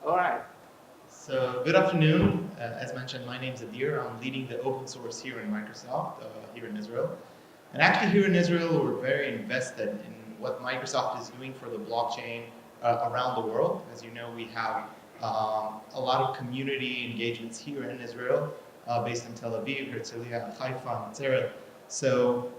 All right. So good afternoon. As mentioned, my name is Adir. I'm leading the open source here in Microsoft, here in Israel. And actually here in Israel, we're very invested in what Microsoft is doing for the blockchain around the world. As you know, we have a lot of community engagements here in Israel, based in Tel Aviv, Herzliya, Haifa, and Zera. So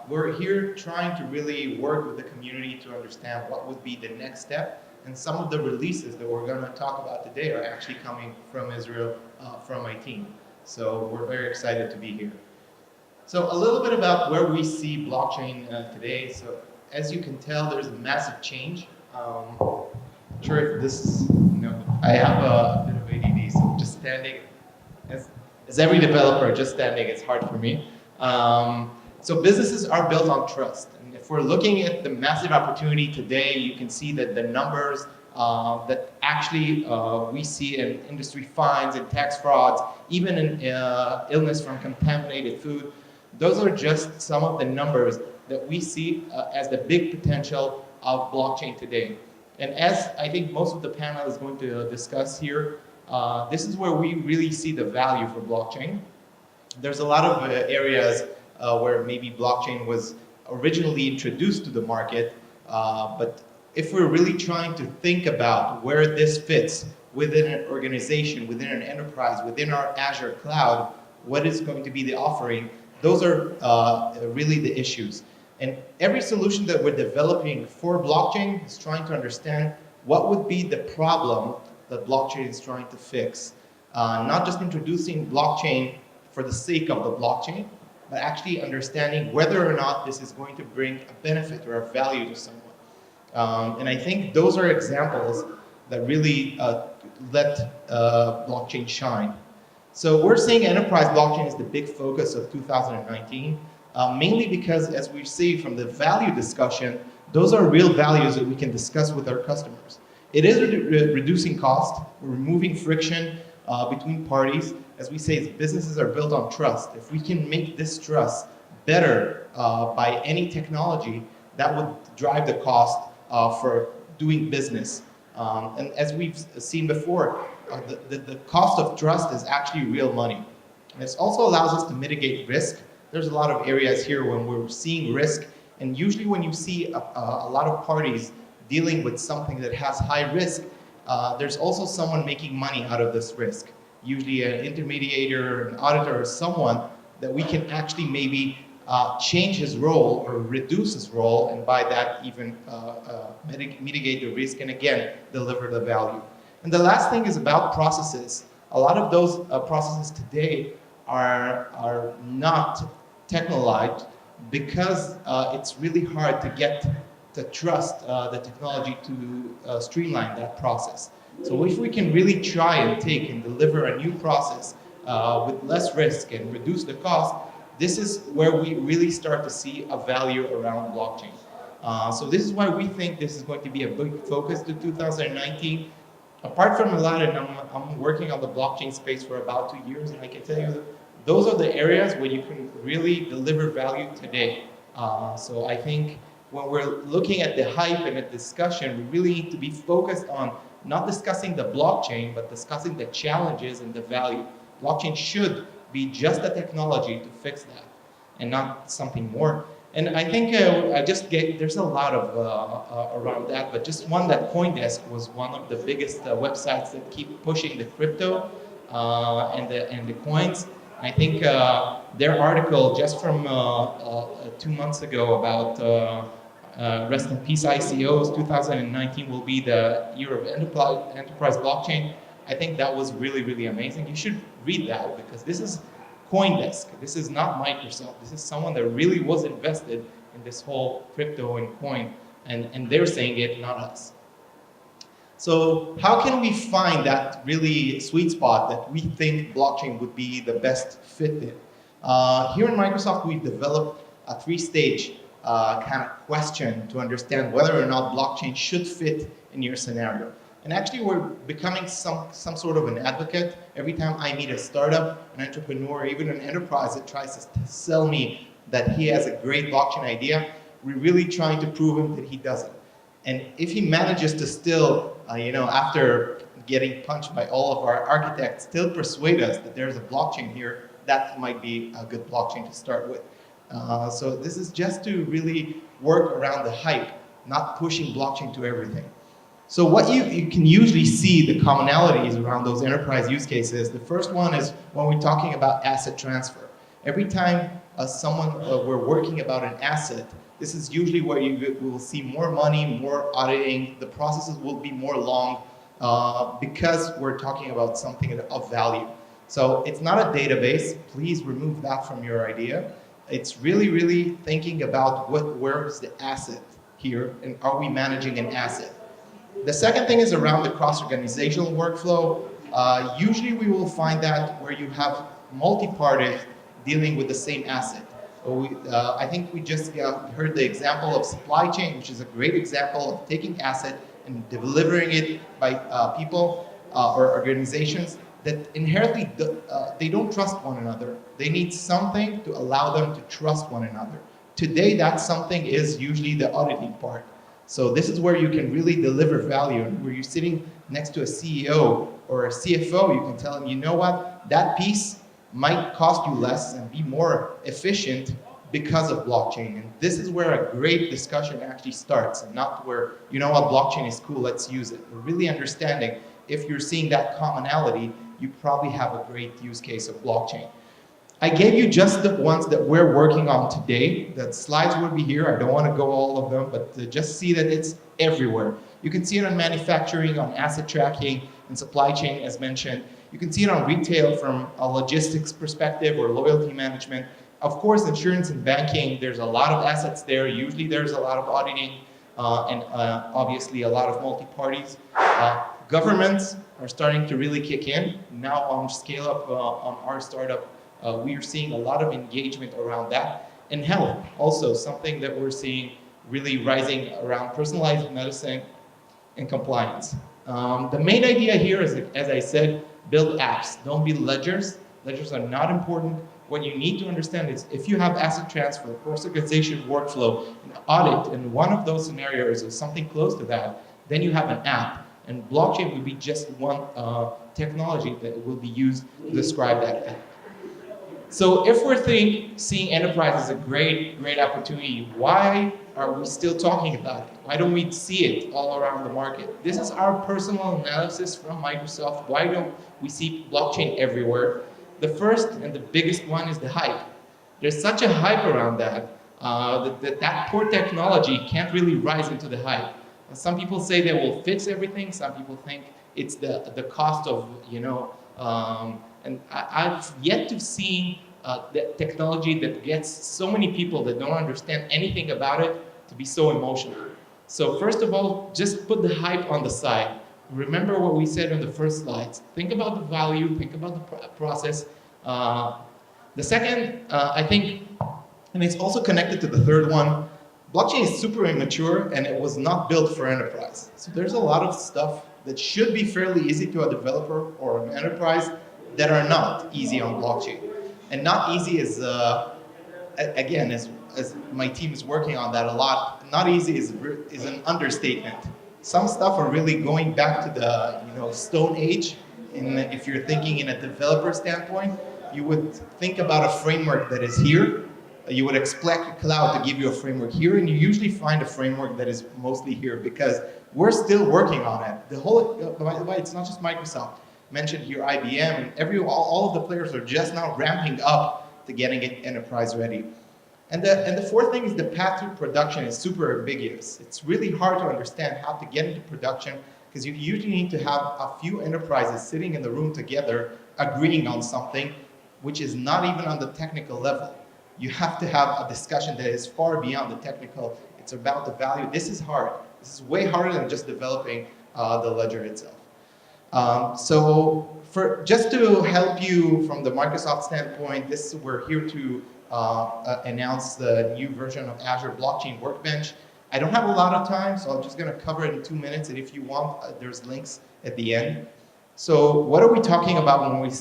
we're here trying to really work with the community to understand what would be the next step. And some of the releases that we're going to talk about today are actually coming from Israel, from my team. So we're very excited to be here. So a little bit about where we see blockchain today. So as you can tell, there's a massive change. Not sure if this is, I have a bit of ADD, so just standing, as every developer, just standing is hard for me. So businesses are built on trust. And if we're looking at the massive opportunity today, you can see that the numbers that actually we see in industry fines and tax frauds, even in illness from contaminated food, those are just some of the numbers that we see as the big potential of blockchain today. And as I think most of the panel is going to discuss here, this is where we really see the value for blockchain. There's a lot of areas where maybe blockchain was originally introduced to the market, but if we're really trying to think about where this fits within an organization, within an enterprise, within our Azure cloud, what is going to be the offering, those are really the issues. And every solution that we're developing for blockchain is trying to understand what would be the problem that blockchain is trying to fix. Not just introducing blockchain for the sake of the blockchain, but actually understanding whether or not this is going to bring a benefit or a value to someone. And I think those are examples that really let blockchain shine. So we're saying enterprise blockchain is the big focus of 2019, mainly because, as we see from the value discussion, those are real values that we can discuss with our customers. It is reducing cost, removing friction between parties. As we say, businesses are built on trust. If we can make this trust better by any technology, that would drive the cost for doing business. And as we've seen before, the cost of trust is actually real money. And it also allows us to mitigate risk. There's a lot of areas here when we're seeing risk, and usually when you see a lot of parties dealing with something that has high risk, there's also someone making money out of this risk. Usually an intermediator, an auditor, or someone that we can actually maybe change his role or reduce his role, and by that even mitigate the risk and again deliver the value. And the last thing is about processes. A lot of those processes today are not technologized because it's really hard to get to trust the technology to streamline that process. So if we can really try and take and deliver a new process with less risk and reduce the cost, this is where we really start to see a value around blockchain. So this is why we think this is going to be a big focus to 2019. Apart from a lot, and I'm working on the blockchain space for about 2 years, and I can tell you those are the areas where you can really deliver value today. So I think when we're looking at the hype and the discussion, we really need to be focused on not discussing the blockchain, but discussing the challenges and the value. Blockchain should be just a technology to fix that, and not something more. And I think there's a lot of around that, but just one that CoinDesk was one of the biggest websites that keep pushing the crypto and the coins. I think their article just from 2 months ago about Rest in Peace ICOs, 2019 will be the year of enterprise blockchain. I think that was really, really amazing. You should read that because this is CoinDesk. This is not Microsoft. This is someone that really was invested in this whole crypto and coin, and they're saying it, not us. So how can we find that really sweet spot that we think blockchain would be the best fit in? Here in Microsoft, we've developed a 3-stage kind of question to understand whether or not blockchain should fit in your scenario. And actually, we're becoming some sort of an advocate. Every time I meet a startup, an entrepreneur, even an enterprise that tries to sell me that he has a great blockchain idea, we're really trying to prove him that he doesn't. And if he manages to still, after getting punched by all of our architects still persuade us that there's a blockchain here, that might be a good blockchain to start with. So this is just to really work around the hype, not pushing blockchain to everything. So what you can usually see the commonalities around those enterprise use cases. The first one is when we're talking about asset transfer. Every time we're working about an asset, this is usually where you will see more money, more auditing. The processes will be more long because we're talking about something of value. So it's not a database. Please remove that from your idea. It's really, really thinking about where is the asset here, and are we managing an asset? The second thing is around the cross-organizational workflow. Usually we will find that where you have multi-parties dealing with the same asset. I think we just heard the example of supply chain, which is a great example of taking asset and delivering it by people or organizations that inherently they don't trust one another. They need something to allow them to trust one another. Today, that something is usually the auditing part. So this is where you can really deliver value, and where you're sitting next to a CEO or a CFO, you can tell them, you know what, that piece might cost you less and be more efficient because of blockchain. And this is where a great discussion actually starts, and not where, you know what, blockchain is cool, let's use it. We're really understanding if you're seeing that commonality, you probably have a great use case of blockchain. I gave you just the ones that we're working on today. The slides will be here. I don't want to go all of them, but just see that it's everywhere. You can see it on manufacturing, on asset tracking, and supply chain, as mentioned. You can see it on retail from a logistics perspective or loyalty management. Of course, insurance and banking, there's a lot of assets there. Usually there's a lot of auditing and obviously a lot of multi-parties. Governments are starting to really kick in. Now on scale up on our startup, we are seeing a lot of engagement around that. And health, also something that we're seeing really rising around personalized medicine and compliance. The main idea here is, as I said, build apps. Don't be ledgers. Ledgers are not important. What you need to understand is if you have asset transfer, cross-organization workflow, an audit, and one of those scenarios is something close to that, then you have an app. And blockchain would be just one technology that will be used to describe that app. So if we're seeing enterprise as a great opportunity, why are we still talking about it? Why don't we see it all around the market? This is our personal analysis from Microsoft. Why don't we see blockchain everywhere? The first and the biggest one is the hype. There's such a hype around that, that poor technology can't really rise into the hype. And some people say they will fix everything. Some people think it's the cost of, and I've yet to see the technology that gets so many people that don't understand anything about it to be so emotional. So first of all, just put the hype on the side. Remember what we said on the first slides. Think about the value, think about the process. The second, I think, and it's also connected to the third one, blockchain is super immature and it was not built for enterprise. So there's a lot of stuff that should be fairly easy to a developer or an enterprise that are not easy on blockchain. And not easy is, again, as my team is working on that a lot, not easy is an understatement. Some stuff are really going back to the Stone Age. And if you're thinking in a developer standpoint, you would think about a framework that is here. You would expect a cloud to give you a framework here, and you usually find a framework that is mostly here because we're still working on it. By the way, it's not just Microsoft. Mentioned here IBM, and all of the players are just now ramping up to getting it enterprise ready. And the fourth thing is the path to production is super ambiguous. It's really hard to understand how to get into production because you usually need to have a few enterprises sitting in the room together agreeing on something which is not even on the technical level. You have to have a discussion that is far beyond the technical. It's about the value. This is hard. This is way harder than just developing the ledger itself. So just to help you from the Microsoft standpoint, we're here to announce the new version of Azure Blockchain Workbench. I don't have a lot of time, so I'm just going to cover it in 2 minutes, and if you want, there's links at the end. So what are we talking about when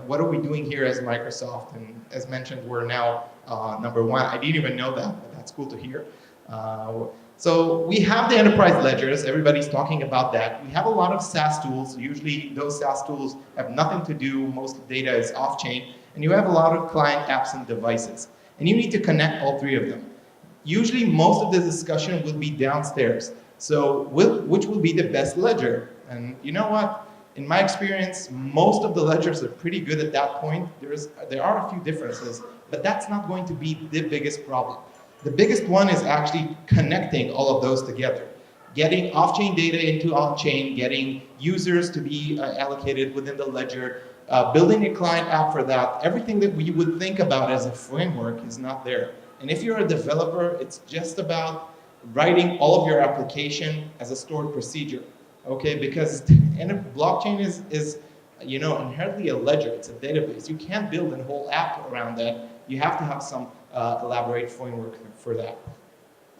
what are we doing here as Microsoft? And as mentioned, we're now #1. I didn't even know that, but that's cool to hear. So we have the enterprise ledgers, everybody's talking about that. We have a lot of SaaS tools. Usually those SaaS tools have nothing to do, most of the data is off-chain, and you have a lot of client apps and devices. And you need to connect all three of them. Usually most of the discussion will be downstairs. So which will be the best ledger? And you know what? In my experience, most of the ledgers are pretty good at that point. There are a few differences, but that's not going to be the biggest problem. The biggest one is actually connecting all of those together. Getting off-chain data into on-chain, getting users to be allocated within the ledger, building a client app for that. Everything that we would think about as a framework is not there. And if you're a developer, it's just about writing all of your application as a stored procedure. Okay, because blockchain is inherently a ledger, it's a database. You can't build a whole app around that. You have to have some elaborate framework for that.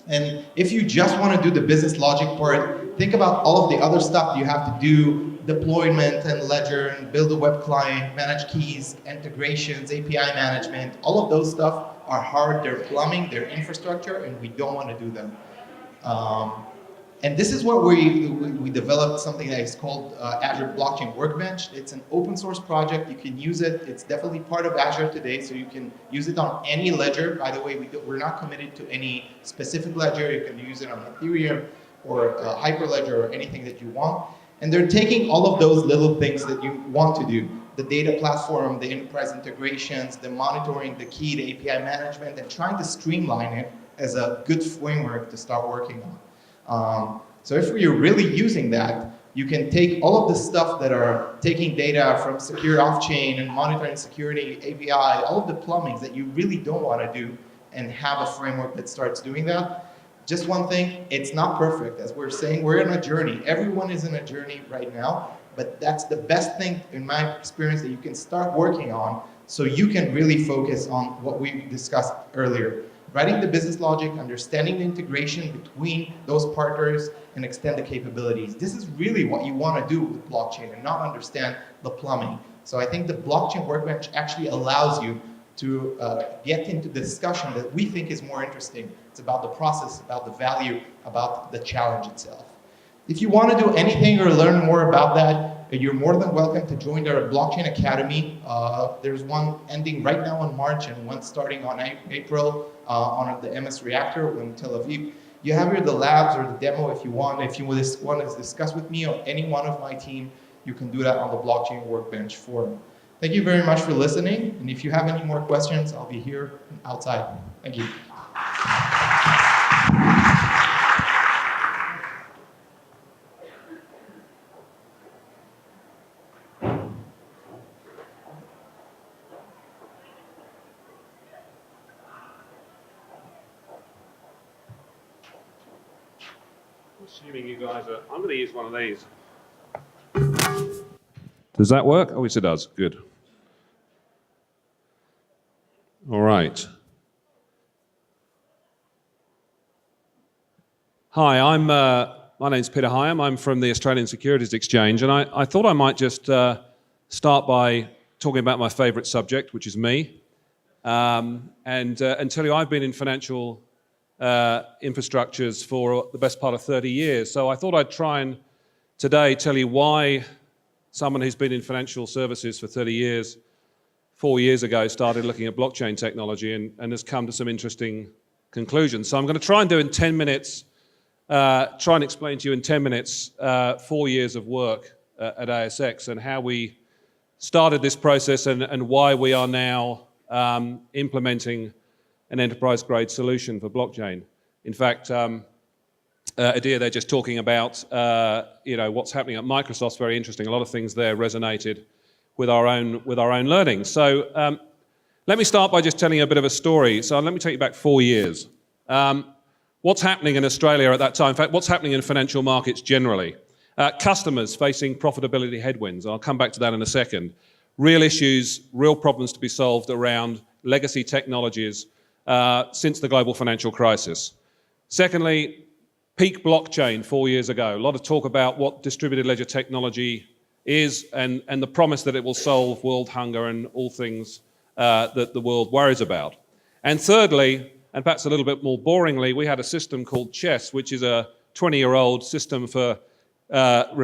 And if you just want to do the business logic part, think about all of the other stuff you have to do, deployment and ledger, and build a web client, manage keys, integrations, API management. All of those stuff are hard, they're plumbing, they're infrastructure, and we don't want to do them. And this is what we developed something that is called Azure Blockchain Workbench. It's an open source project. You can use it. It's definitely part of Azure today, so you can use it on any ledger. By the way, we're not committed to any specific ledger. You can use it on Ethereum or Hyperledger or anything that you want. And they're taking all of those little things that you want to do, the data platform, the enterprise integrations, the monitoring, the key, the API management, and trying to streamline it as a good framework to start working on. So if you're really using that, you can take all of the stuff that are taking data from secure off-chain and monitoring security, API, all of the plumbings that you really don't want to do, and have a framework that starts doing that. Just one thing, it's not perfect. As we're saying, we're in a journey. Everyone is in a journey right now, but that's the best thing, in my experience, that you can start working on so you can really focus on what we discussed earlier. Writing the business logic, understanding the integration between those partners, and extend the capabilities. This is really what you want to do with blockchain and not understand the plumbing. So I think the blockchain workbench actually allows you to get into the discussion that we think is more interesting. It's about the process, about the value, about the challenge itself. If you want to do anything or learn more about that, you're more than welcome to join our Blockchain Academy. There's one ending right now in March and one starting on April on the MS Reactor in Tel Aviv. You have here the labs or the demo if you want. If you want to discuss with me or any one of my team, you can do that on the Blockchain Workbench forum. Thank you very much for listening. And if you have any more questions, I'll be here outside. Thank you. Assuming you guys are, I'm going to use one of these. Does that work? Oh, yes, it does. Good. All right. Hi, my name's Peter Hyam. I'm from the Australian Securities Exchange, and I thought I might just start by talking about my favourite subject, which is me, and tell you I've been in financial infrastructures for the best part of 30 years. So I thought I'd try and today tell you why someone who's been in financial services for 30 years, 4 years ago, started looking at blockchain technology and has come to some interesting conclusions. So I'm going to try and do in 10 minutes, try and explain to you in 10 minutes 4 years of work at ASX and how we started this process and why we are now implementing an enterprise-grade solution for blockchain. In fact, Adir, they're just talking about what's happening at Microsoft's very interesting. A lot of things there resonated with our own learning. So let me start by just telling you a bit of a story. So let me take you back 4 years. What's happening in Australia at that time? In fact, what's happening in financial markets generally? Customers facing profitability headwinds. I'll come back to that in a second. Real issues, real problems to be solved around legacy technologies since the global financial crisis. Secondly, peak blockchain 4 years ago. A lot of talk about what distributed ledger technology is and the promise that it will solve world hunger and all things that the world worries about. And thirdly, And perhaps a little bit more boringly, we had a system called Chess, which is a 20-year-old system for for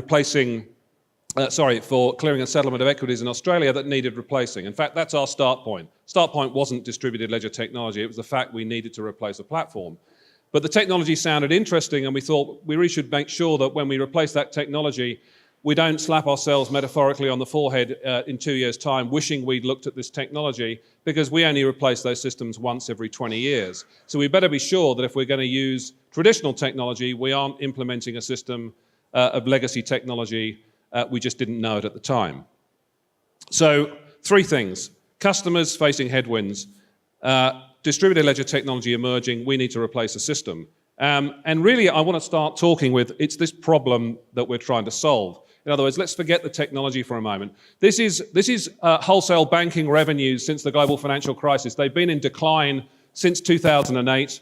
clearing and settlement of equities in Australia that needed replacing. In fact, that's our start point. Start point wasn't distributed ledger technology, it was the fact we needed to replace a platform. But the technology sounded interesting, and we thought we really should make sure that when we replace that technology, we don't slap ourselves metaphorically on the forehead in 2 years' time wishing we'd looked at this technology, because we only replace those systems once every 20 years. So we better be sure that if we're going to use traditional technology, we aren't implementing a system of legacy technology. We just didn't know it at the time. So 3 things. Customers facing headwinds, distributed ledger technology emerging, we need to replace a system. And really, I want to start talking with, it's this problem that we're trying to solve. In other words, let's forget the technology for a moment. This is wholesale banking revenues since the global financial crisis. They've been in decline since 2008,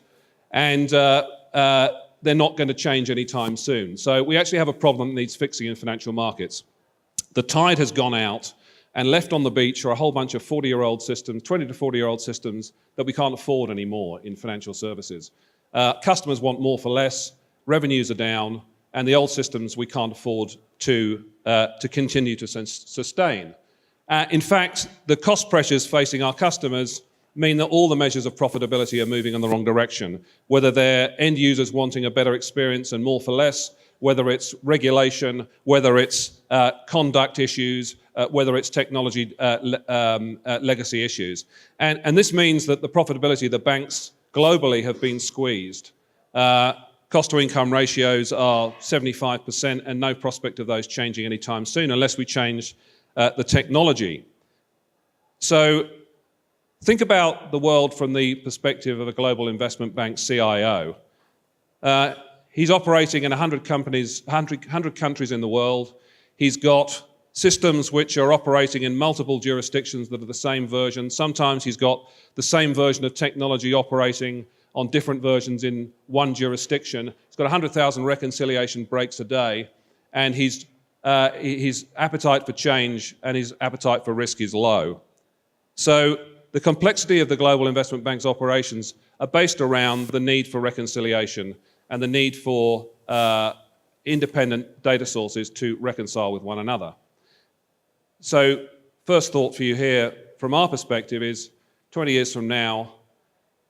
and they're not going to change anytime soon. So we actually have a problem that needs fixing in financial markets. The tide has gone out, and left on the beach are a whole bunch of 40-year-old systems, 20 to 40-year-old systems that we can't afford anymore in financial services. Customers want more for less, revenues are down, and the old systems we can't afford to continue to sustain. In fact, the cost pressures facing our customers mean that all the measures of profitability are moving in the wrong direction, whether they're end users wanting a better experience and more for less, whether it's regulation, whether it's conduct issues, whether it's technology legacy issues. And this means that the profitability of the banks globally have been squeezed. Cost-to-income ratios are 75%, and no prospect of those changing anytime soon unless we change the technology. So think about the world from the perspective of a global investment bank CIO. He's operating in 100 countries in the world. He's got systems which are operating in multiple jurisdictions that are the same version. Sometimes he's got the same version of technology operating on different versions in one jurisdiction. He's got 100,000 reconciliation breaks a day, and his appetite for change and his appetite for risk is low. So the complexity of the global investment bank's operations are based around the need for reconciliation and the need for independent data sources to reconcile with one another. So first thought for you here, from our perspective, is 20 years from now,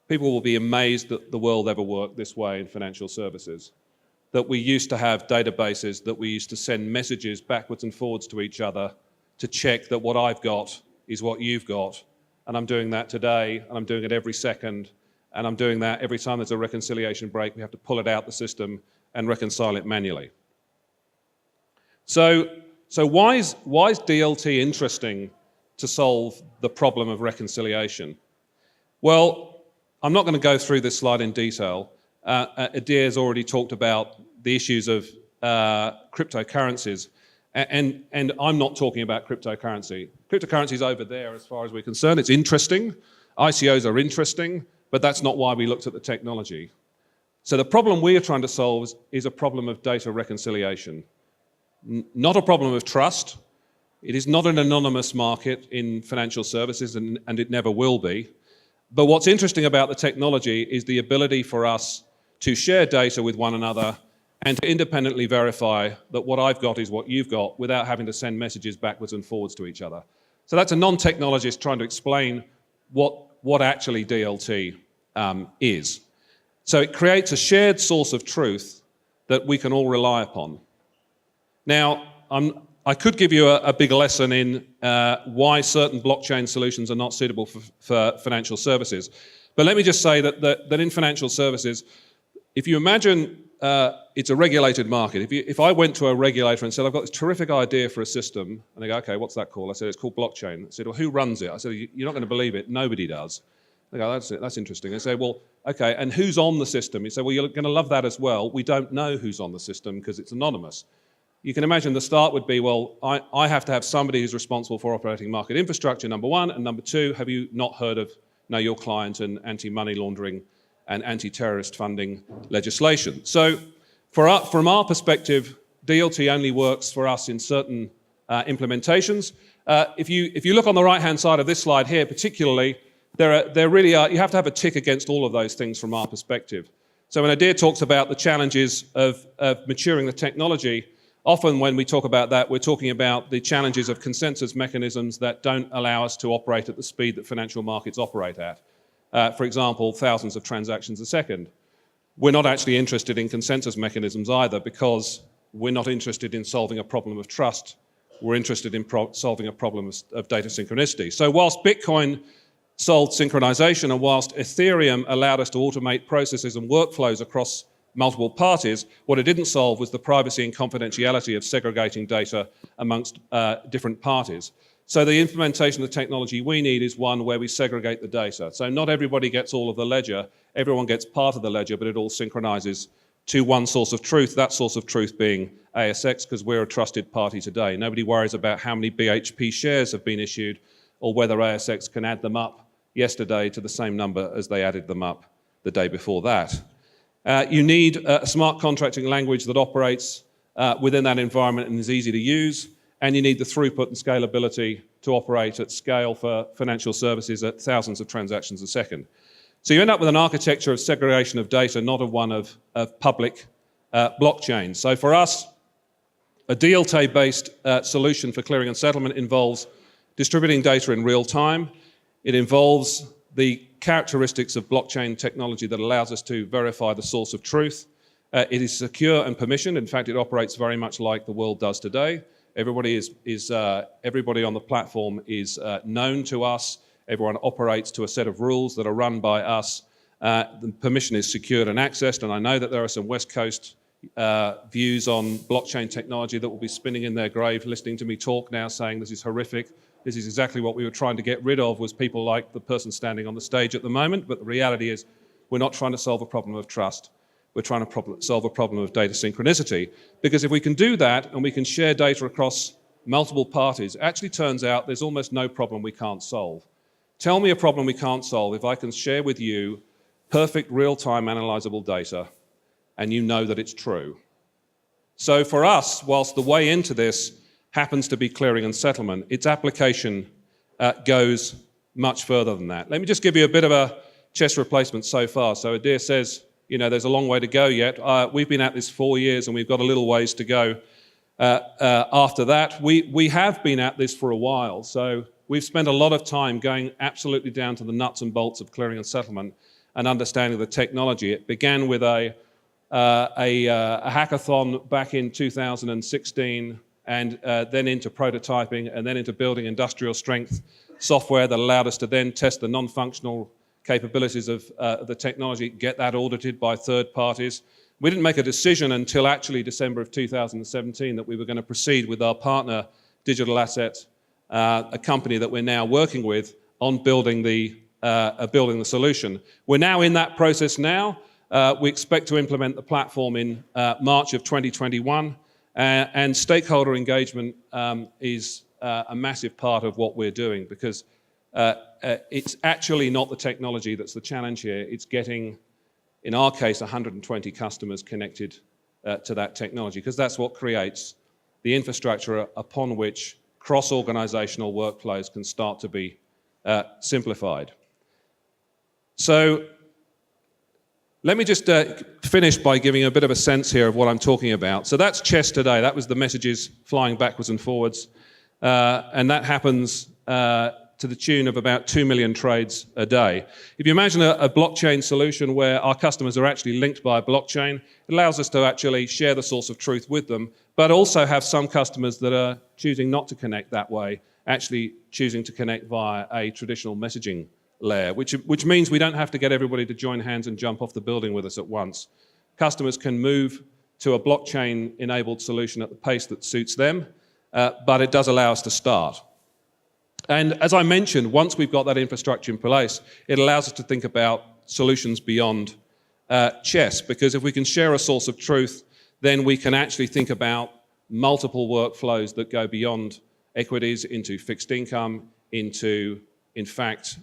people will be amazed that the world ever worked this way in financial services. That we used to have databases, that we used to send messages backwards and forwards to each other to check that what I've got is what you've got. And I'm doing that today, and I'm doing it every second, and I'm doing that every time there's a reconciliation break. We have to pull it out the system and reconcile it manually. So why is DLT interesting to solve the problem of reconciliation? Well, I'm not going to go through this slide in detail. Adir's already talked about the issues of cryptocurrencies, and I'm not talking about cryptocurrency. Cryptocurrency is over there as far as we're concerned. It's interesting. ICOs are interesting, but that's not why we looked at the technology. So the problem we are trying to solve is a problem of data reconciliation, not a problem of trust. It is not an anonymous market in financial services, and it never will be. But what's interesting about the technology is the ability for us to share data with one another and to independently verify that what I've got is what you've got without having to send messages backwards and forwards to each other. So that's a non-technologist trying to explain what actually DLT is. So it creates a shared source of truth that we can all rely upon. Now, I could give you a big lesson in why certain blockchain solutions are not suitable for financial services. But let me just say that in financial services, if you imagine it's a regulated market. If I went to a regulator and said, I've got this terrific idea for a system, and they go, okay, what's that called? I said, it's called blockchain. I said, well, who runs it? I said, you're not going to believe it. Nobody does. They go, that's interesting. They say, well, okay, and who's on the system? You say, well, you're going to love that as well. We don't know who's on the system because it's anonymous. You can imagine the start would be, well, I have to have somebody who's responsible for operating market infrastructure, number one, and number two, have you not heard of Know Your Client and anti-money laundering and anti-terrorist funding legislation? So from our perspective, DLT only works for us in certain implementations. If you look on the right-hand side of this slide here, particularly, there really are, you have to have a tick against all of those things from our perspective. So when Adir talks about the challenges of maturing the technology, often when we talk about that, we're talking about the challenges of consensus mechanisms that don't allow us to operate at the speed that financial markets operate at. For example, thousands of transactions a second. We're not actually interested in consensus mechanisms either, because we're not interested in solving a problem of trust. We're interested in solving a problem of data synchronicity. So whilst Bitcoin solved synchronization, and whilst Ethereum allowed us to automate processes and workflows across multiple parties, what it didn't solve was the privacy and confidentiality of segregating data amongst different parties. So the implementation of the technology we need is one where we segregate the data. So not everybody gets all of the ledger, everyone gets part of the ledger, but it all synchronizes to one source of truth, that source of truth being ASX, because we're a trusted party today. Nobody worries about how many BHP shares have been issued or whether ASX can add them up yesterday to the same number as they added them up the day before that. You need a smart contracting language that operates within that environment and is easy to use, and you need the throughput and scalability to operate at scale for financial services at thousands of transactions a second. So you end up with an architecture of segregation of data, not of one of public blockchain. So for us, a DLT-based solution for clearing and settlement involves distributing data in real time. It involves the characteristics of blockchain technology that allows us to verify the source of truth. It is secure and permissioned. In fact, it operates very much like the world does today. Everybody on the platform is known to us. Everyone operates to a set of rules that are run by us. The permission is secured and accessed, and I know that there are some West Coast views on blockchain technology that will be spinning in their grave, listening to me talk now, saying this is horrific. This is exactly what we were trying to get rid of, was people like the person standing on the stage at the moment. But the reality is we're not trying to solve a problem of trust. We're trying to solve a problem of data synchronicity. Because if we can do that and we can share data across multiple parties, it actually turns out there's almost no problem we can't solve. Tell me a problem we can't solve if I can share with you perfect real-time analyzable data and you know that it's true. So for us, whilst the way into this happens to be clearing and settlement, its application goes much further than that. Let me just give you a bit of a chest replacement so far. So Adir says, you know, there's a long way to go yet. We've been at this 4 years and we've got a little ways to go after that. We have been at this for a while. So we've spent a lot of time going absolutely down to the nuts and bolts of clearing and settlement and understanding the technology. It began with a hackathon back in 2016, and then into prototyping, and then into building industrial strength software that allowed us to then test the non-functional capabilities of the technology, get that audited by third parties. We didn't make a decision until actually December of 2017 that we were going to proceed with our partner, Digital Asset, a company that we're now working with on building the solution. We're now in that process now. We expect to implement the platform in March of 2021. And stakeholder engagement is a massive part of what we're doing, because it's actually not the technology that's the challenge here. It's getting, in our case, 120 customers connected to that technology, because that's what creates the infrastructure upon which cross-organizational workflows can start to be simplified. So let me just finish by giving a bit of a sense here of what I'm talking about. So that's chess today. That was the messages flying backwards and forwards. And that happens to the tune of about 2 million trades a day. If you imagine a blockchain solution where our customers are actually linked by a blockchain, it allows us to actually share the source of truth with them, but also have some customers that are choosing not to connect that way, actually choosing to connect via a traditional messaging layer, which means we don't have to get everybody to join hands and jump off the building with us at once. Customers can move to a blockchain-enabled solution at the pace that suits them, but it does allow us to start. And as I mentioned, once we've got that infrastructure in place, it allows us to think about solutions beyond chess, because if we can share a source of truth, then we can actually think about multiple workflows that go beyond equities into fixed income, into, in fact,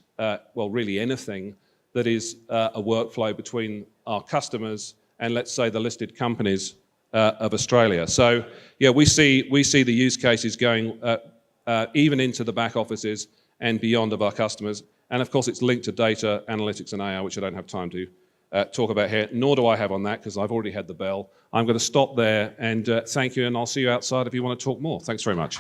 well, really anything that is a workflow between our customers and, let's say, the listed companies of Australia. So, yeah, we see the use cases going even into the back offices and beyond of our customers. And of course, it's linked to data, analytics, and AI, which I don't have time to talk about here, nor do I have on that because I've already had the bell. I'm going to stop there and thank you, and I'll see you outside if you want to talk more. Thanks very much.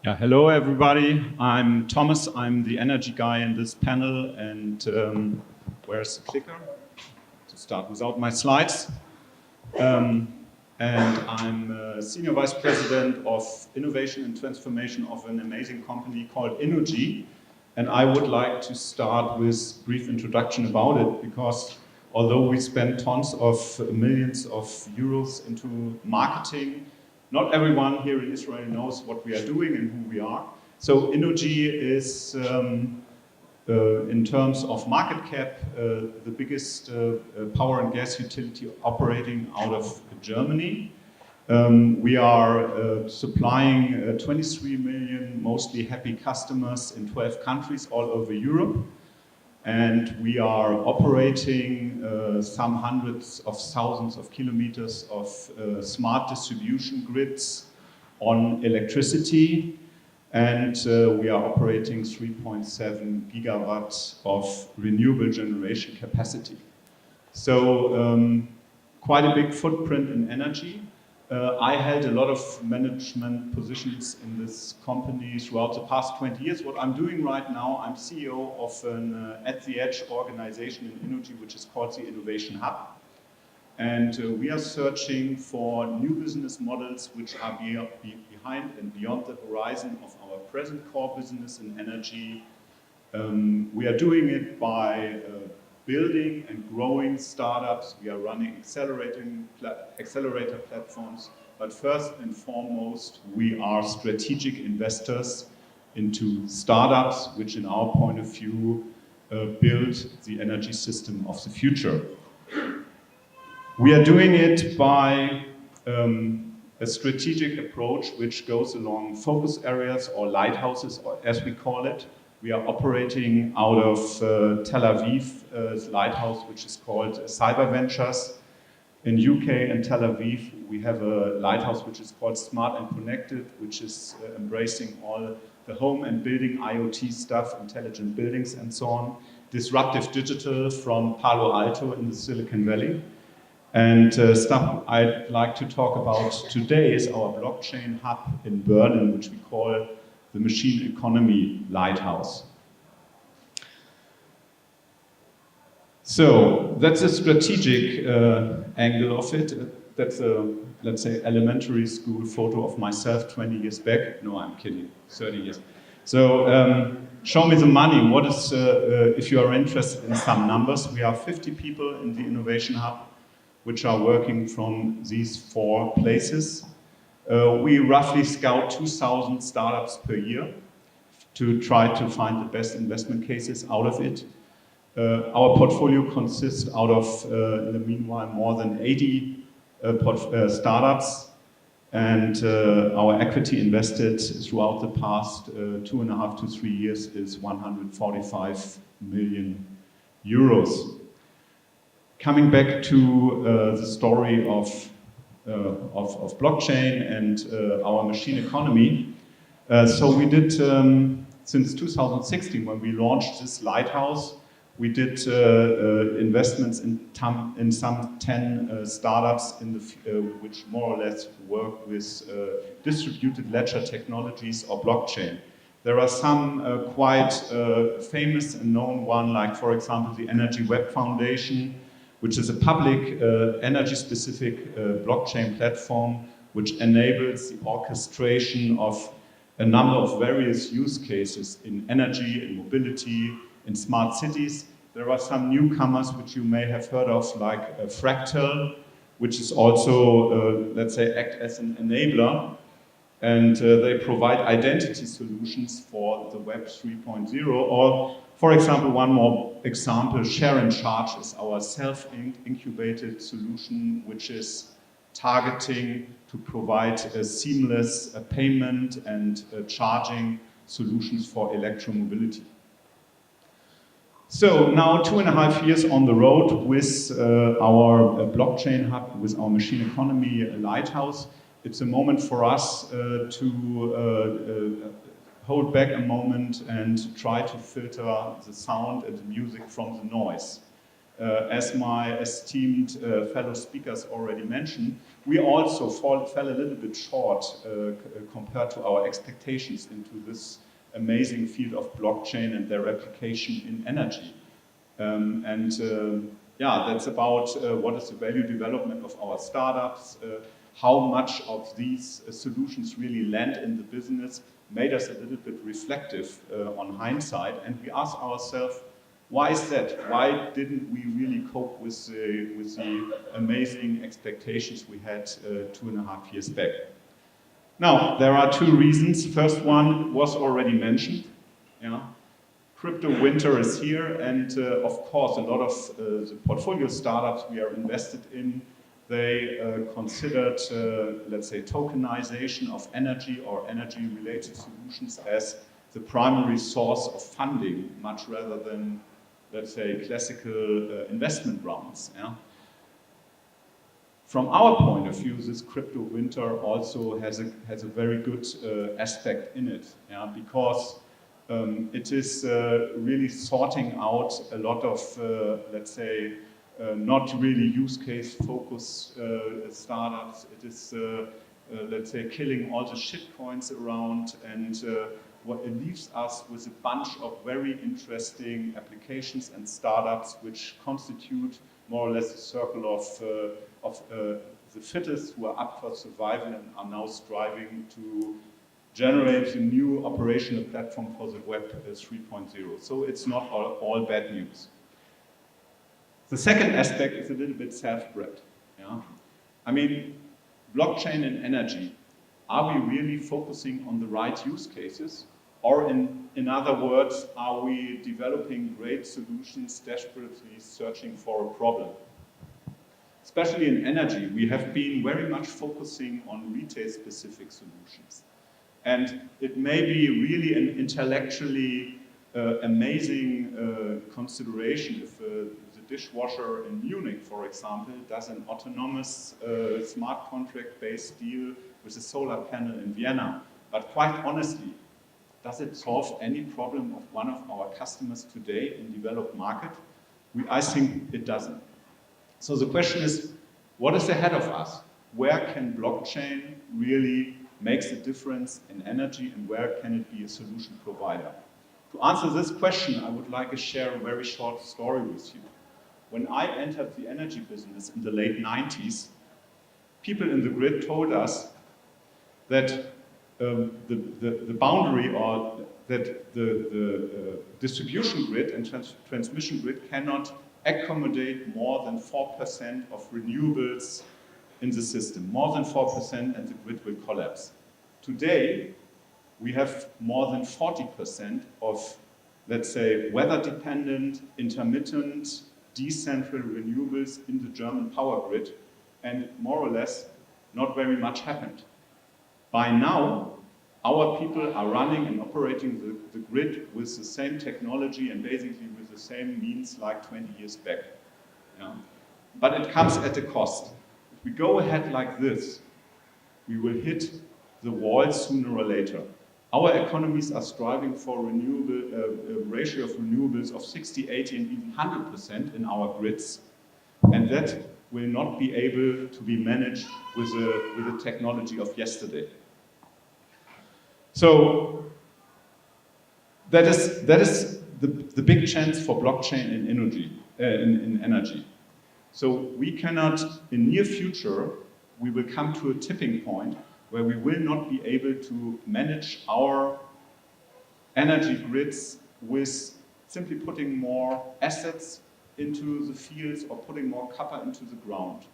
Yeah, hello everybody. I'm Thomas. I'm the energy guy in this panel. And where's the clicker? To start without my slides. And I'm Senior Vice President of Innovation and Transformation of an amazing company called Innogy. And I would like to start with a brief introduction about it, because although we spend tons of millions of euros into marketing, not everyone here in Israel knows what we are doing and who we are. So Innogy is, in terms of market cap, the biggest power and gas utility operating out of Germany. We are supplying 23 million mostly happy customers in 12 countries all over Europe. And we are operating some hundreds of thousands of kilometers of smart distribution grids on electricity. And we are operating 3.7 gigawatts of renewable generation capacity. So quite a big footprint in energy. I held a lot of management positions in this company throughout the past 20 years. What I'm doing right now, I'm CEO of an at-the-edge organization in Innogy, which is called the Innovation Hub. And we are searching for new business models which are behind and beyond the horizon of our present core business in energy. We are doing it by building and growing startups. We are running accelerator platforms. But first and foremost, we are strategic investors into startups, which in our point of view, build the energy system of the future. We are doing it by a strategic approach which goes along focus areas or lighthouses, or as we call it. We are operating out of Tel Aviv's lighthouse, which is called Cyber Ventures. In UK and Tel Aviv, we have a lighthouse which is called Smart and Connected, which is embracing all the home and building IoT stuff, intelligent buildings and so on. Disruptive Digital from Palo Alto in the Silicon Valley. And stuff I'd like to talk about today is our blockchain hub in Berlin, which we call the Machine Economy Lighthouse. So that's a strategic angle of it. That's a, let's say, elementary school photo of myself 20 years back. No, I'm kidding, 30 years. So show me the money. What is, if you are interested in some numbers, we are 50 people in the Innovation Hub, which are working from these 4 places. We roughly scout 2,000 startups per year to try to find the best investment cases out of it. Our portfolio consists out of, in the meanwhile, more than 80 startups. And our equity invested throughout the past 2.5 to 3 years is 145 million euros. Coming back to the story of blockchain and our machine economy. So we did, since 2016, when we launched this lighthouse, we did investments in some 10 startups which more or less work with distributed ledger technologies or blockchain. There are some quite famous and known one, like for example, the Energy Web Foundation, which is a public energy-specific blockchain platform which enables the orchestration of a number of various use cases in energy, in mobility, in smart cities. There are some newcomers which you may have heard of, like Fractal, which is also, let's say, act as an enabler. And they provide identity solutions for the Web 3.0. Or, for example, one more example, Share and Charge is our self-incubated solution, which is targeting to provide a seamless payment and charging solutions for electromobility. So now 2.5 years on the road with our blockchain hub, with our machine economy lighthouse, it's a moment for us to hold back a moment and try to filter the sound and the music from the noise. As my esteemed fellow speakers already mentioned, we also fell a little bit short compared to our expectations into this amazing field of blockchain and their application in energy. Yeah, that's about what is the value development of our startups, how much of these solutions really land in the business, made us a little bit reflective on hindsight, and we ask ourselves, why is that? Why didn't we really cope with the amazing expectations we had 2.5 years back? Now, there are two reasons. First one was already mentioned. Yeah. Crypto winter is here, and of course, a lot of the portfolio startups we are invested in, they considered, let's say, tokenization of energy or energy-related solutions as the primary source of funding, much rather than, let's say, classical investment rounds. Yeah? From our point of view, this crypto winter also has a very good aspect in it, yeah? Because it is really sorting out a lot of, let's say, not really use case focused startups. It is, let's say, killing all the shit coins around, and what it leaves us with a bunch of very interesting applications and startups which constitute more or less a circle of the fittest who are up for survival and are now striving to generate a new operational platform for the Web 3.0. So it's not all bad news. The second aspect is a little bit self-bred. Yeah? I mean, blockchain and energy, are we really focusing on the right use cases? Or in other words, are we developing great solutions, desperately searching for a problem? Especially in energy, we have been very much focusing on retail-specific solutions. And it may be really an intellectually amazing consideration if the dishwasher in Munich, for example, does an autonomous smart contract-based deal with a solar panel in Vienna. But quite honestly, does it solve any problem of one of our customers today in developed market? I think it doesn't. So the question is, what is ahead of us? Where can blockchain really make a difference in energy, and where can it be a solution provider? To answer this question, I would like to share a very short story with you. When I entered the energy business in the late 90s, people in the grid told us that the boundary, or that the distribution grid and transmission grid cannot accommodate more than 4% of renewables in the system. More than 4% and the grid will collapse. Today, we have more than 40% of, let's say, weather-dependent, intermittent, decentral renewables in the German power grid, and more or less, not very much happened. By now, our people are running and operating the grid with the same technology and basically with the same means like 20 years back. Yeah. But it comes at a cost. If we go ahead like this, we will hit the wall sooner or later. Our economies are striving for a ratio of renewables of 60, 80, and even 100% in our grids. And that will not be able to be managed with the technology of yesterday. So that is the big chance for blockchain in energy. So we cannot, in near future, we will come to a tipping point where we will not be able to manage our energy grids with simply putting more assets into the fields or putting more copper into the ground.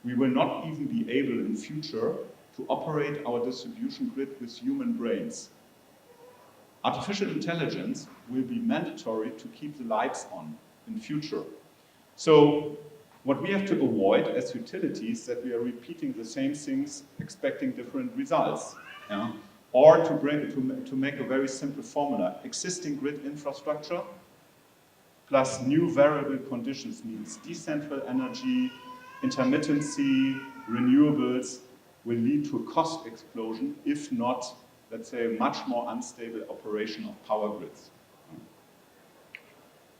We will not even be able in future to operate our distribution grid with human brains. Artificial intelligence will be mandatory to keep the lights on in future. So What we have to avoid as utilities that we are repeating the same things, expecting different results. Yeah? Or to make a very simple formula, existing grid infrastructure plus new variable conditions means decentral energy, intermittency, renewables will lead to a cost explosion, if not, let's say, a much more unstable operation of power grids.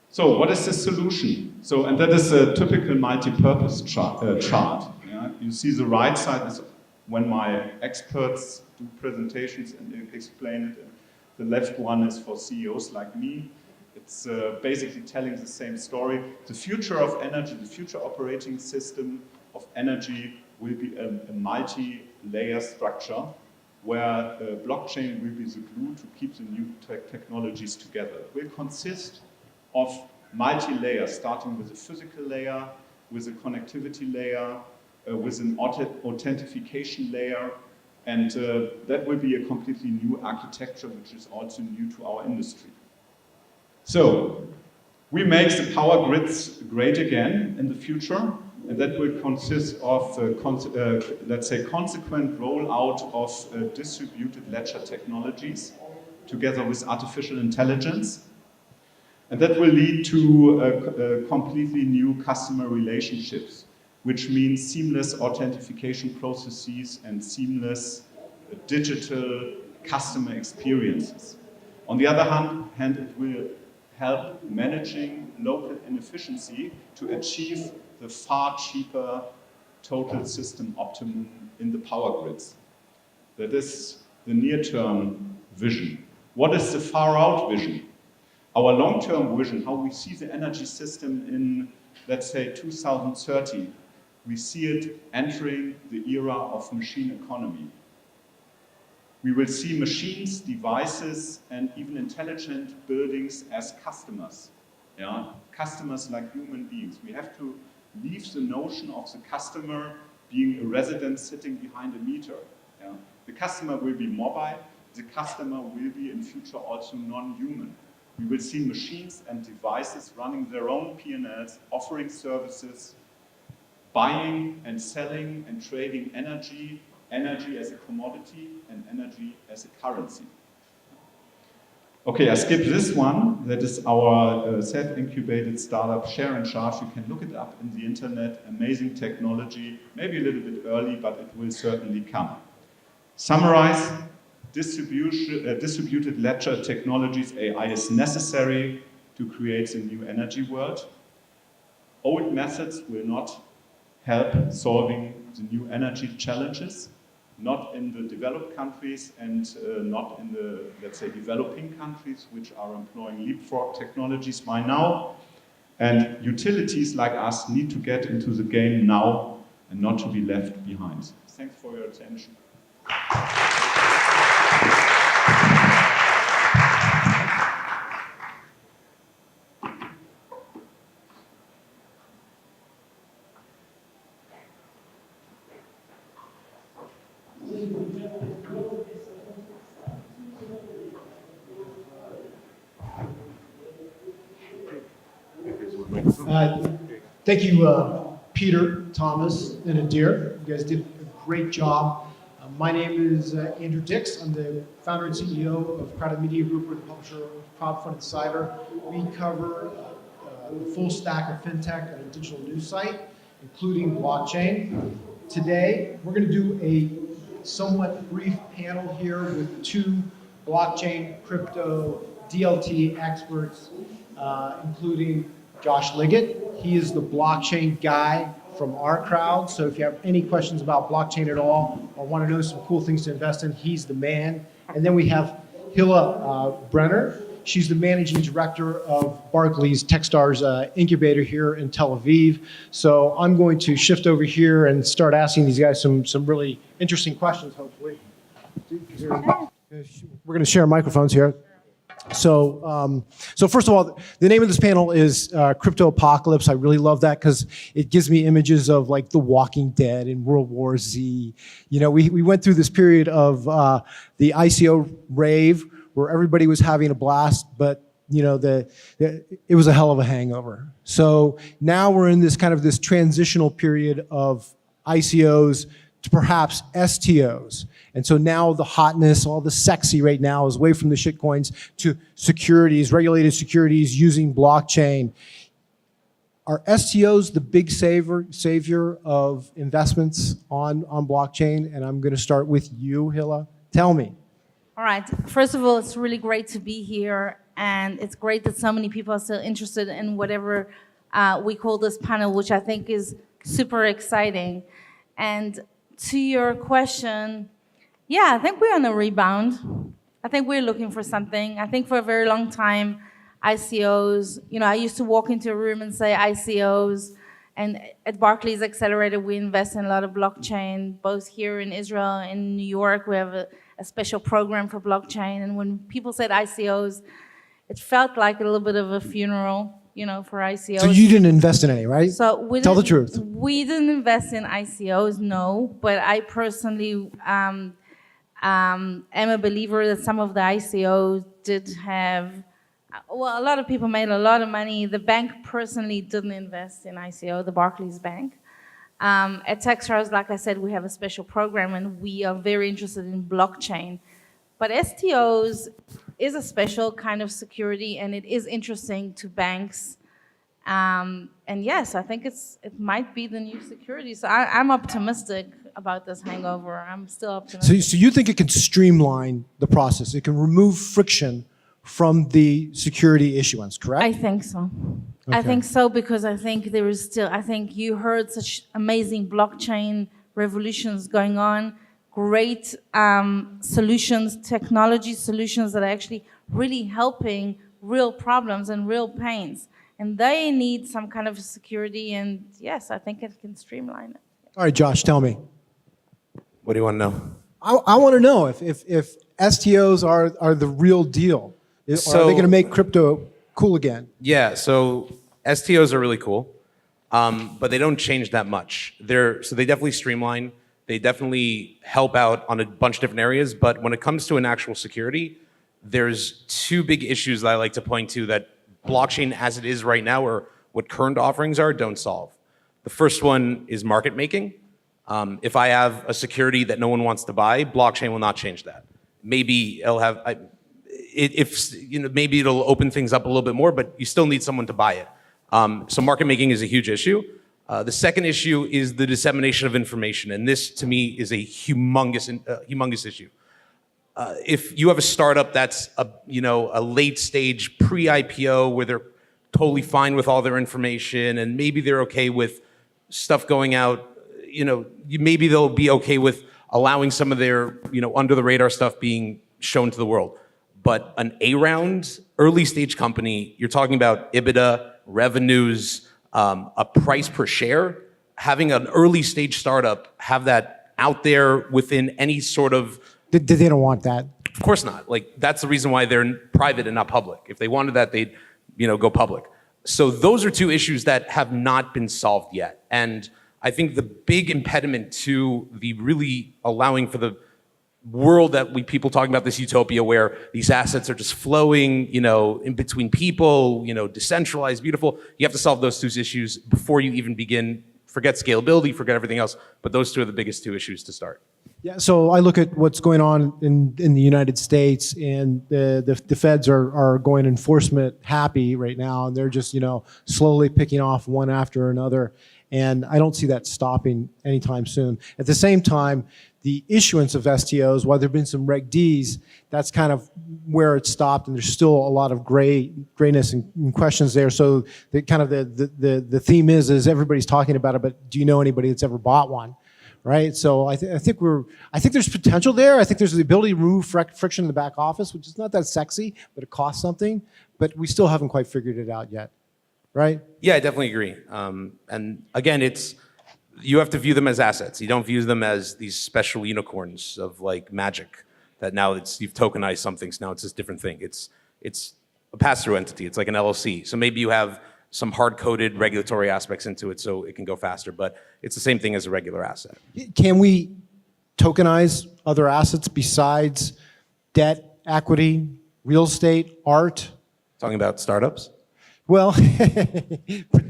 So what is the solution? So, and that is a typical multi-purpose chart. Yeah? You see the right side is when my experts do presentations and explain it. The left one is for CEOs like me. It's basically telling the same story. The future of energy, the future operating system of energy will be a multi-layer structure where blockchain will be the glue to keep the new technologies together. It will consist of multi-layers, starting with a physical layer, with a connectivity layer, with an authentication layer, and that will be a completely new architecture, which is also new to our industry. So, we make the power grids great again in the future, and that will consist of, let's say, consequent rollout of distributed ledger technologies together with artificial intelligence. And that will lead to completely new customer relationships, which means seamless authentication processes and seamless digital customer experiences. On the other hand, it will help managing local inefficiency to achieve the far cheaper total system optimum in the power grids. That is the near-term vision. What is the far-out vision? Our long-term vision, how we see the energy system in, let's say, 2030, we see it entering the era of machine economy. We will see machines, devices, and even intelligent buildings as customers. Yeah? Customers like human beings. We have to leave the notion of the customer being a resident sitting behind a meter. Yeah? The customer will be mobile. The customer will be in future also non-human. We will see machines and devices running their own P&Ls, offering services, buying and selling and trading energy, energy as a commodity and energy as a currency. Okay, I skipped this one. That is our self-incubated startup, Share and Charge. You can look it up in the internet. Amazing technology, maybe a little bit early, but it will certainly come. Summarize, distributed ledger technologies, AI is necessary to create the new energy world. Old methods will not help solving the new energy challenges, not in the developed countries and not in the, let's say, developing countries, which are employing leapfrog technologies by now. And utilities like us need to get into the game now and not to be left behind. Thanks for your attention. Thank you, Peter, Thomas, and Adir. You guys did a great job. My name is Andrew Dix. I'm the founder and CEO of Crowded Media Group. We're the publisher of Crowdfunded Cider. We cover the full stack of fintech and a digital news site, including blockchain. Today, we're going to do a somewhat brief panel here with two blockchain, crypto, DLT experts, including Josh Liggett. He is the blockchain guy from our crowd. So if you have any questions about blockchain at all or want to know some cool things to invest in, he's the man. And then we have Hilla Brenner. She's the managing director of Barclays Techstars incubator here in Tel Aviv. So I'm going to shift over here and start asking these guys some really interesting questions, hopefully. We're going to share microphones here. So first of all, the name of this panel is Crypto Apocalypse. I really love that because it gives me images of like The Walking Dead and World War Z. You know, we went through this period of the ICO rave where everybody was having a blast, but it was a hell of a hangover. So now we're in this kind of this transitional period of ICOs to perhaps STOs. And so now the hotness, all the sexy right now is away from the shitcoins to securities, regulated securities using blockchain. Are STOs the big savior of investments on blockchain? And I'm going to start with you, Hilla. Tell me. All right. First of all, it's really great to be here. And it's great that so many people are still interested in whatever we call this panel, which I think is super exciting. And to your question, yeah, I think we're on a rebound. I think we're looking for something. I think for a very long time, ICOs, I used to walk into a room and say ICOs, and at Barclays Accelerator, we invest in a lot of blockchain, both here in Israel and in New York. We have a special program for blockchain, and when people said ICOs, it felt like a little bit of a funeral, for ICOs. So you didn't invest in any, right? So tell the truth. We didn't invest in ICOs, no, but I personally am a believer that some of the ICOs did have, well, a lot of people made a lot of money. The bank personally didn't invest in ICO, the Barclays Bank. At Techstars, like I said, we have a special program and we are very interested in blockchain. But STOs is a special kind of security and it is interesting to banks. And yes, I think it might be the new security. So I'm optimistic about this hangover. I'm still optimistic. So you think it can streamline the process? It can remove friction from the security issuance, correct? I think so. Okay. I think so because I think there is still, I think you heard such amazing blockchain revolutions going on, great solutions, technology solutions that are actually really helping real problems and real pains. And they need some kind of security and yes, I think it can streamline it. All right, Josh, tell me. What do you want to know? I want to know if STOs are the real deal. Are they going to make crypto cool again? Yeah, so STOs are really cool, but they don't change that much. So they definitely streamline. They definitely help out on a bunch of different areas, but when it comes to an actual security, there's two big issues that I like to point to that blockchain as it is right now, or what current offerings are, don't solve. The first one is market making. If I have a security that no one wants to buy, blockchain will not change that. Maybe it'll have, maybe it'll open things up a little bit more, but you still need someone to buy it. So market making is a huge issue. The second issue is the dissemination of information, and this to me is a humongous issue. If you have a startup that's a late stage pre-IPO where they're totally fine with all their information, and maybe they're okay with stuff going out, maybe they'll be okay with allowing some of their under the radar stuff being shown to the world. But an A-round, early stage company, you're talking about EBITDA, revenues, a price per share. Having an early stage startup have that out there within any sort of... They don't want that. Of course not. That's the reason why they're private and not public. If they wanted that, they'd go public. So those are two issues that have not been solved yet. And I think the big impediment to the really allowing for the world that people talking about this utopia where these assets are just flowing, in between people, decentralized, beautiful. You have to solve those two issues before you even begin. Forget scalability, forget everything else, but those two are the biggest two issues to start. Yeah, so I look at what's going on in the United States, and the feds are going enforcement happy right now, and they're just slowly picking off one after another, and I don't see that stopping anytime soon. At the same time, the issuance of STOs, while there have been some Reg Ds, that's kind of where it stopped, and there's still a lot of grayness and questions there. So the theme is everybody's talking about it, but do you know anybody that's ever bought one? Right, so I think there's potential there. I think there's the ability to remove friction in the back office, which is not that sexy, but it costs something. But we still haven't quite figured it out yet, right? Yeah, I definitely agree. And again, you have to view them as assets. You don't view them as these special unicorns of magic that now you've tokenized something, so now it's this different thing. It's a pass-through entity. It's like an LLC. So maybe you have some hard-coded regulatory aspects into it so it can go faster, but it's the same thing as a regular asset. Can we tokenize other assets besides debt, equity, real estate, art? Talking about startups? Well,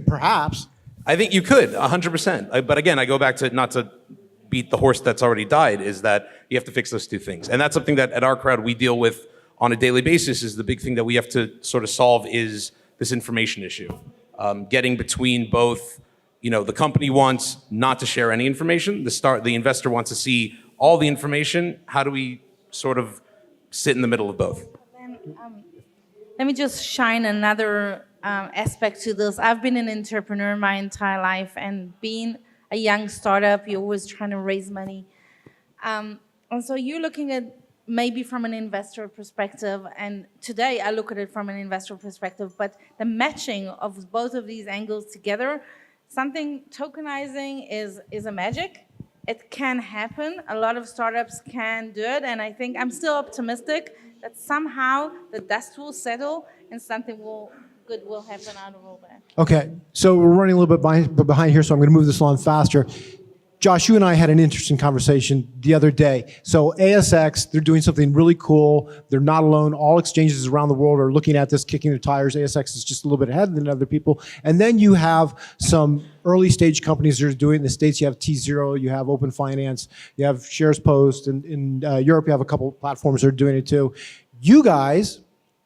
perhaps. I think you could, 100%. But again, I go back to, not to beat the horse that's already died, is that you have to fix those two things. And that's something that at our crowd we deal with on a daily basis. Is the big thing that we have to sort of solve is this information issue. Getting between both, the company wants not to share any information, the investor wants to see all the information. How do we sort of sit in the middle of both? Let me just shine another aspect to this. I've been an entrepreneur my entire life, and being a young startup, you're always trying to raise money. And so you're looking at maybe from an investor perspective, and today I look at it from an investor perspective, but the matching of both of these angles together, something tokenizing is a magic. It can happen. A lot of startups can do it, and I think I'm still optimistic that somehow the dust will settle and something good will happen out of all that. Okay, so we're running a little bit behind here, so I'm going to move this along faster. Josh, you and I had an interesting conversation the other day. So ASX, they're doing something really cool. They're not alone. All exchanges around the world are looking at this, kicking their tires. ASX is just a little bit ahead than other people. And then you have some early stage companies that are doing it. In the States, you have T0, you have Open Finance, you have Shares Post. And in Europe, you have a couple of platforms that are doing it too. You guys,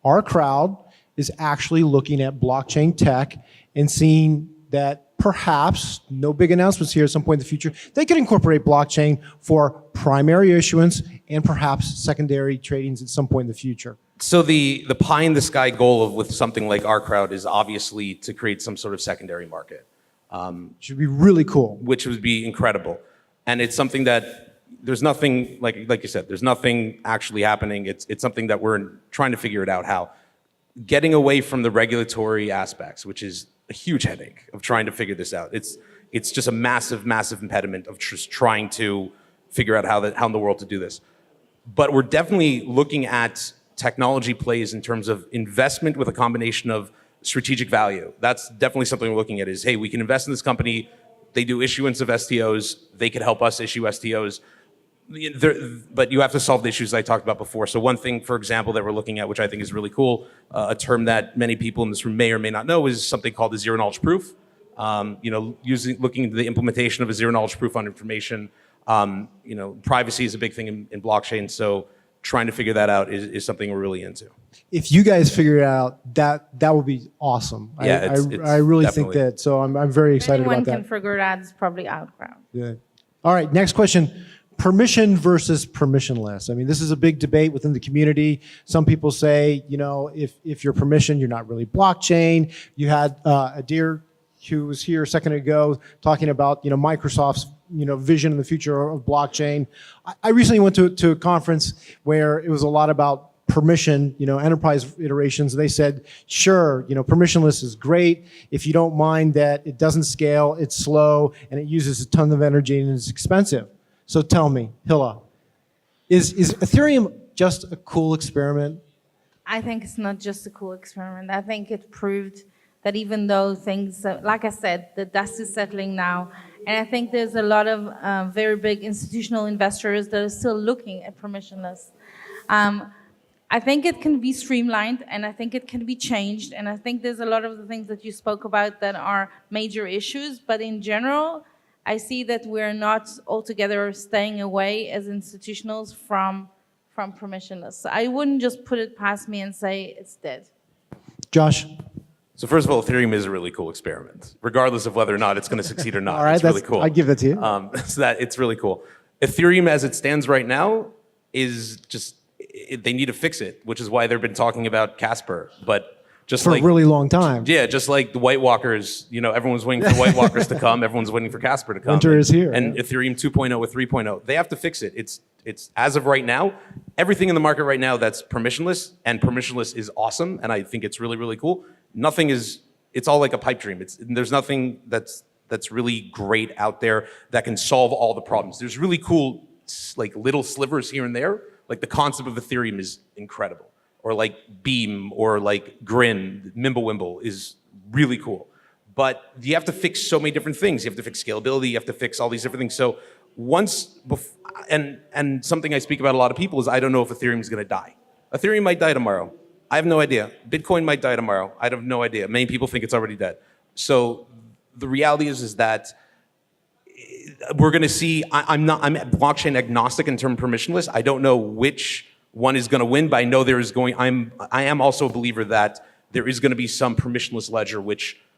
our crowd, is actually looking at blockchain tech and seeing that perhaps, no big announcements here at some point in the future, they could incorporate blockchain for primary issuance and perhaps secondary tradings at some point in the future. So the pie in the sky goal with something like our crowd is obviously to create some sort of secondary market. Should be really cool. Which would be incredible. And it's something that there's nothing, like you said, there's nothing actually happening. It's something that we're trying to figure it out how. Getting away from the regulatory aspects, which is a huge headache of trying to figure this out. It's just a massive, massive impediment of just trying to figure out how in the world to do this. But we're definitely looking at technology plays in terms of investment with a combination of strategic value. That's definitely something we're looking at is, hey, we can invest in this company. They do issuance of STOs. They could help us issue STOs. But you have to solve the issues I talked about before. So one thing, for example, that we're looking at, which I think is really cool, a term that many people in this room may or may not know, is something called a zero knowledge proof. Looking into the implementation of a zero knowledge proof on information. Privacy is a big thing in blockchain. So trying to figure that out is something we're really into. If you guys figure it out, that would be awesome. Yeah, I really think that. So I'm very excited about that. Anyone can figure it out. It's probably our crowd. Yeah. All right, next question. Permission versus permissionless. I mean, this is a big debate within the community. Some people say, if you're permission, you're not really blockchain. You had Adir, who was here a second ago, talking about Microsoft's vision in the future of blockchain. I recently went to a conference where it was a lot about permission, enterprise iterations. They said, sure, permissionless is great if you don't mind that it doesn't scale, it's slow, and it uses a ton of energy and it's expensive. So tell me, Hilla, is Ethereum just a cool experiment? I think it's not just a cool experiment. I think it proved that even though things, like I said, the dust is settling now, and I think there's a lot of very big institutional investors that are still looking at permissionless. I think it can be streamlined, and I think it can be changed, and I think there's a lot of the things that you spoke about that are major issues, but in general, I see that we're not altogether staying away as institutionals from permissionless. So I wouldn't just put it past me and say it's dead. Josh? So first of all, Ethereum is a really cool experiment, regardless of whether or not it's going to succeed or not. All right, it's really cool. I give that to you. So that it's really cool. Ethereum, as it stands right now, is just they need to fix it, which is why they've been talking about Casper. But just for a really long time. Yeah, just like the White Walkers, everyone's waiting for White Walkers to come. Everyone's waiting for Casper to come. Winter is here. And Ethereum 2.0 with 3.0, they have to fix it. It's as of right now, everything in the market right now that's permissionless, and permissionless is awesome, and I think it's really, really cool. It's all like a pipe dream. There's nothing that's really great out there that can solve all the problems. There's really cool, like little slivers here and there. Like the concept of Ethereum is incredible. Or like Beam, or like Grin, Mimblewimble is really cool. But you have to fix so many different things. You have to fix scalability, you have to fix all these different things. So and something I speak about a lot of people is I don't know if Ethereum is gonna die. Ethereum might die tomorrow. I have no idea. Bitcoin might die tomorrow. I have no idea. Many people think it's already dead. So the reality is that we're going to see. I'm blockchain agnostic in terms of permissionless. I don't know which one is going to win, but I know there is going. I am also a believer that there is going to be some permissionless ledger,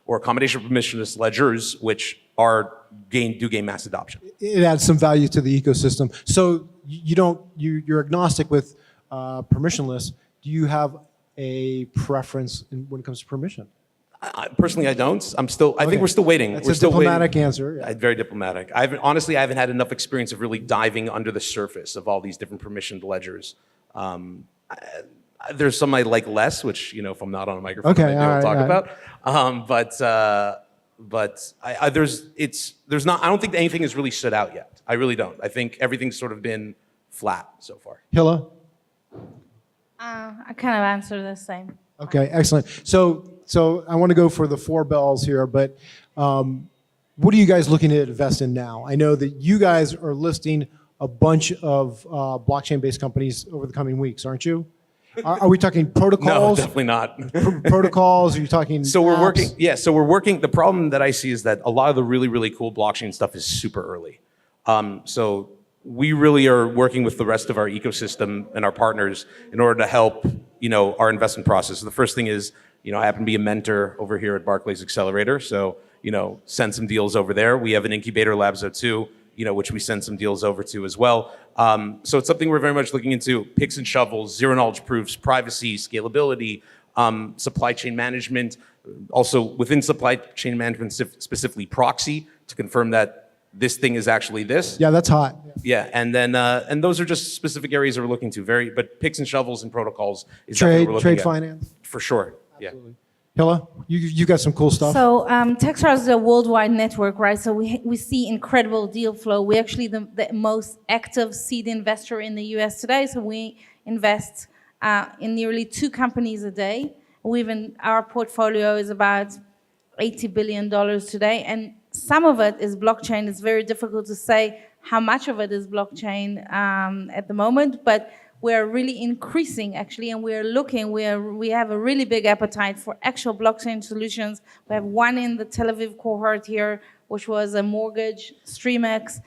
or a combination of permissionless ledgers, which do gain mass adoption. It adds some value to the ecosystem. So you're agnostic with permissionless. Do you have a preference when it comes to permission? Personally, I don't. I think we're still waiting. That's we're a still diplomatic waiting. answer. Yeah. Very diplomatic. Honestly, I haven't had enough experience of really diving under the surface of all these different permissioned ledgers. There's some I like less, which, if I'm not on a microphone, Okay, I don't talk right. about. But I don't think anything has really stood out yet. I really don't. I think everything's sort of been flat so far. Hilla? I kind of answer the same. Okay, excellent. So I want to go for the 4 bells here, but what are you guys looking to invest in now? I know that you guys are listing a bunch of blockchain-based companies over the coming weeks, aren't you? Are we talking No, protocols? definitely not. Protocols? Are you talking So we're apps? working. Yeah, so we're working. The problem that I see is that a lot of the really, really cool blockchain stuff is super early. So we really are working with the rest of our ecosystem and our partners in order to help, our investment process. So the first thing is, I happen to be a mentor over here at Barclays Accelerator. So, send some deals over there. We have an incubator, Labzo 2, which we send some deals over to as well. So it's something we're very much looking into: picks and shovels, zero knowledge proofs, privacy, scalability, supply chain management. Also within supply chain management, specifically proxy, to confirm that this thing is actually this. Yeah, that's hot. Yeah, and then and those are just specific areas that we're looking to. But picks and shovels and protocols is definitely what we're looking Trade at. finance. For sure. Yeah. Hilla, you got some cool stuff. So Techstars is a worldwide network, right? So we see incredible deal flow. We're actually the most active seed investor in the US today. So we invest in nearly 2 companies a day. Our portfolio is about $80 billion today. And some of it is blockchain. It's very difficult to say how much of it is blockchain at the moment, but we're really increasing actually, and we have a really big appetite for actual blockchain solutions. We have one in the Tel Aviv cohort here, which was a mortgage, StreamX.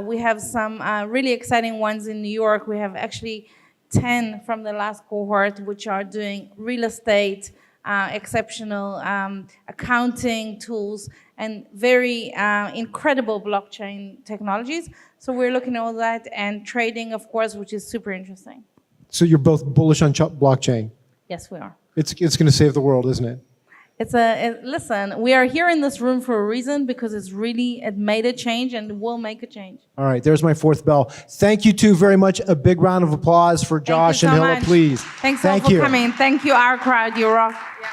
We have some really exciting ones in New York. We have actually 10 from the last cohort, which are doing real estate, exceptional accounting tools, and very incredible blockchain technologies. So we're looking at all that, and trading, of course, which is super interesting. So you're both bullish on blockchain. Yes, we are. It's going to save the world, isn't it? Listen, we are here in this room for a reason, because it made a change and will make a change. All right, there's my 4th bell. Thank you two very much. A big round of applause for Josh and Hilla, please. Thanks all for coming. Thank you, our crowd. You rock. Yeah.